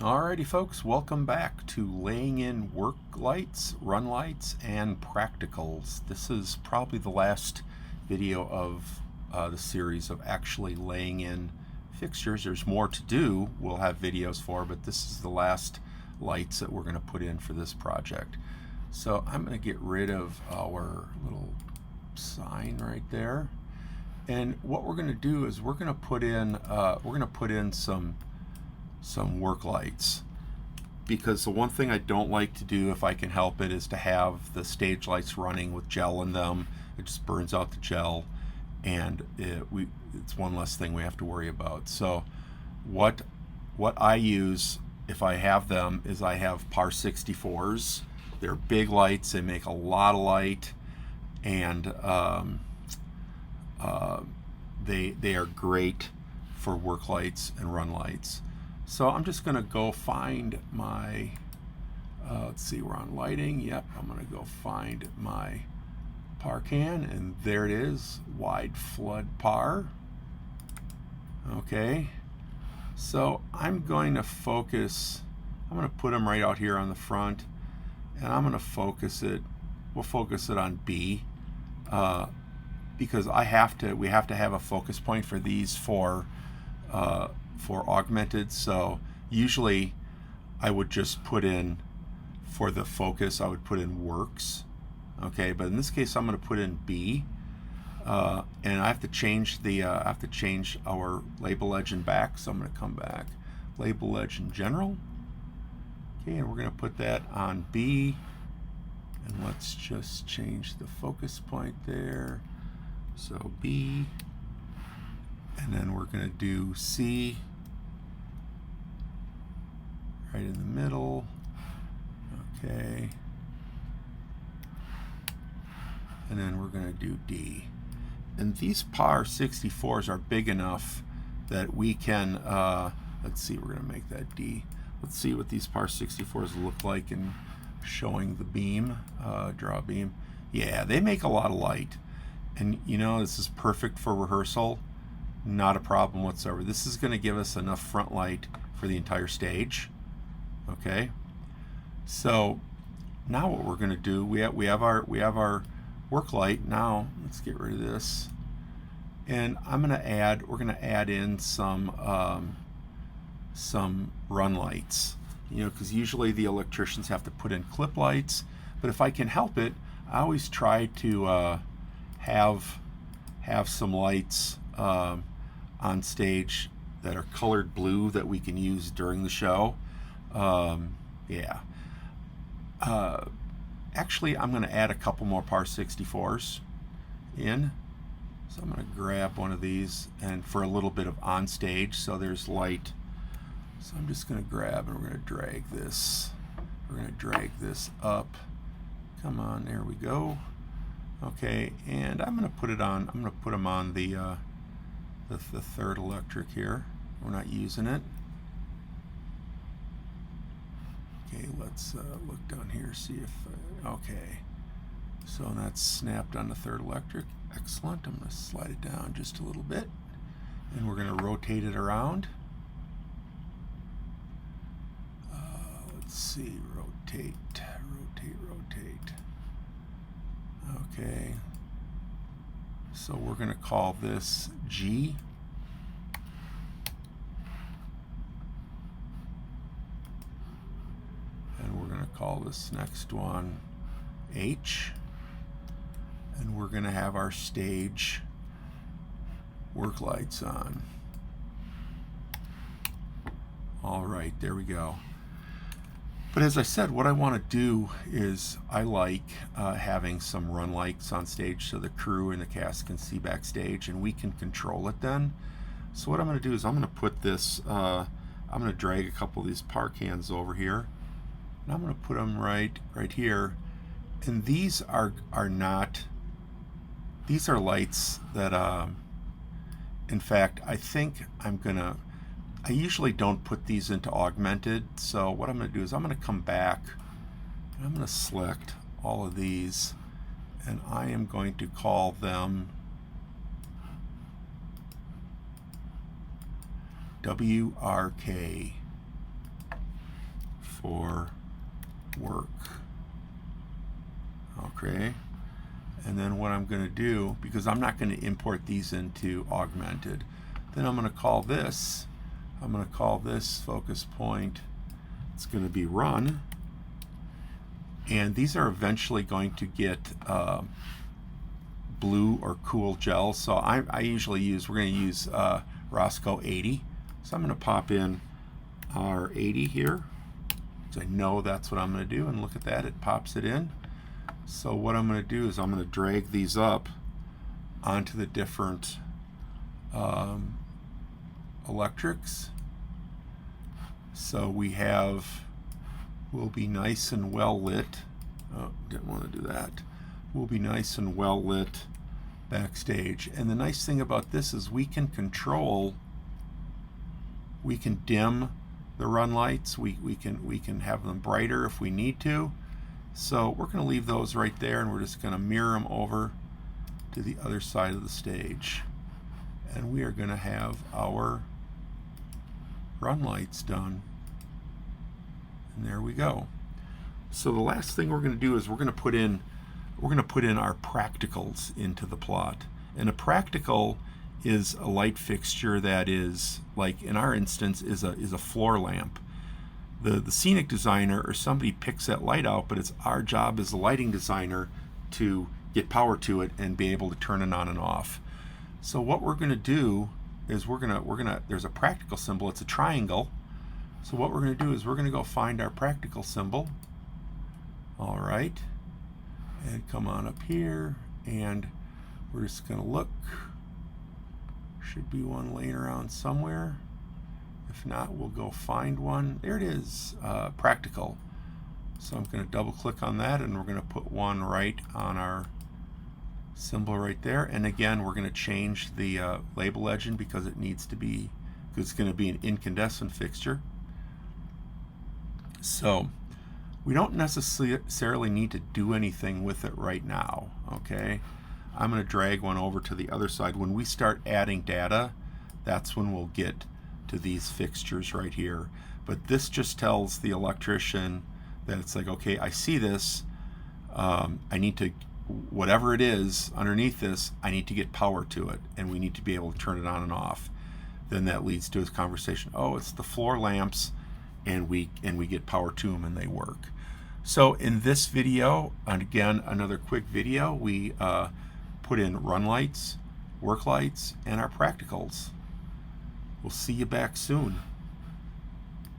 Alrighty folks, welcome back to laying in work lights, run lights, and practicals. This is probably the last video of the series of actually laying in fixtures. There's more to do, we'll have videos for, but this is the last lights that we're going to put in for this project. So I'm going to get rid of our little sign right there. And what we're going to do is we're going to put in some work lights, because the one thing I don't like to do, if I can help it, is to have the stage lights running with gel in them. It just burns out the gel, and it's one less thing we have to worry about. So what I use, if I have them, is I have Par 64s. They're big lights, they make a lot of light, and they are great for work lights and run lights. So I'm just going to go find my, let's see, we're on lighting. Yep, I'm going to go find my par can, and there it is, wide flood par. Okay, so I'm going to focus, I'm going to put them right out here on the front, and I'm going to focus it, we'll focus it on B, because we have to have a focus point for these for augmented. So usually I would just put in, for the focus, I would put in works. Okay, but in this case I'm going to put in B, and I have to change our label legend back. So I'm going to come back, label legend general. Okay, and we're going to put that on B, and let's just change the focus point there. So B, and then we're going to do C right in the middle. Okay, and then we're going to do D. And these Par 64s are big enough that we can, let's see, we're going to make that D. Let's see what these Par 64s look like in showing the beam, draw a beam. Yeah, they make a lot of light. And you know, this is perfect for rehearsal. Not a problem whatsoever. This is going to give us enough front light for the entire stage. Okay, so now what we're going to do, we have our work light. Now let's get rid of this, and we're going to add in some run lights. You know, because usually the electricians have to put in clip lights, but if I can help it, I always try to have some lights on stage that are colored blue that we can use during the show. Actually, I'm going to add a couple more Par 64s in. So I'm going to grab one of these, and for a little bit of on stage, so there's light. So I'm just going to grab, and we're going to drag this. We're going to drag this up. Come on, there we go. Okay, and I'm going to put it on. I'm going to put them on the third electric here. We're not using it. Okay, let's look down here, see if, okay. So that's snapped on the third electric. Excellent. I'm going to slide it down just a little bit, and we're going to rotate it around. Let's see, rotate. Okay. So we're going to call this G. And we're going to call this next one H. And we're going to have our stage work lights on. All right, there we go. But as I said, what I want to do is I like having some run lights on stage so the crew and the cast can see backstage, and we can control it then. So what I'm going to do is I'm going to put this, I'm going to drag a couple of these par cans over here, and I'm going to put them right here. And these are not, these are lights that, in fact, I think I usually don't put these into augmented, so what I'm going to do is I'm going to come back and I'm going to select all of these, and I am going to call them WRK. for work. Okay, and then what I'm going to do, because I'm not going to import these into augmented, then I'm going to call this focus point. It's going to be run, and these are eventually going to get blue or cool gels. So I usually use, we're going to use Roscoe 80. So I'm going to pop in our 80 here. So I know that's what I'm going to do, and look at that, it pops it in. So what I'm going to do is I'm going to drag these up onto the different electrics. So we have, will be nice and well lit. Oh, didn't want to do that. Will be nice and well lit backstage. And the nice thing about this is we can control, we can dim the run lights, we can have them brighter if we need to. So we're going to leave those right there, and we're just going to mirror them over to the other side of the stage. And we are going to have our run lights done. And there we go. So the last thing we're going to do is we're going to put in our practicals into the plot. And a practical is a light fixture that is, like in our instance, is a floor lamp. The scenic designer or somebody picks that light out, but it's our job as a lighting designer to get power to it and be able to turn it on and off. So what we're going to do is there's a practical symbol. It's a triangle. So what we're going to do is we're going to go find our practical symbol. All right, and come on up here, and we're just going to look. Should be one laying around somewhere. If not, we'll go find one. There it is, practical. So I'm going to double click on that, and we're going to put one right on our symbol right there. And again, we're going to change the label legend because it needs to be, because it's going to be an incandescent fixture. So we don't necessarily need to do anything with it right now, okay? I'm going to drag one over to the other side. When we start adding data, that's when we'll get to these fixtures right here. But this just tells the electrician that it's like, okay, I see this, I need to, whatever it is underneath this, I need to get power to it, and we need to be able to turn it on and off. Then that leads to his conversation, oh, it's the floor lamps, and we get power to them and they work. So in this video, and again, another quick video, we put in run lights, work lights, and our practicals. We'll see you back soon.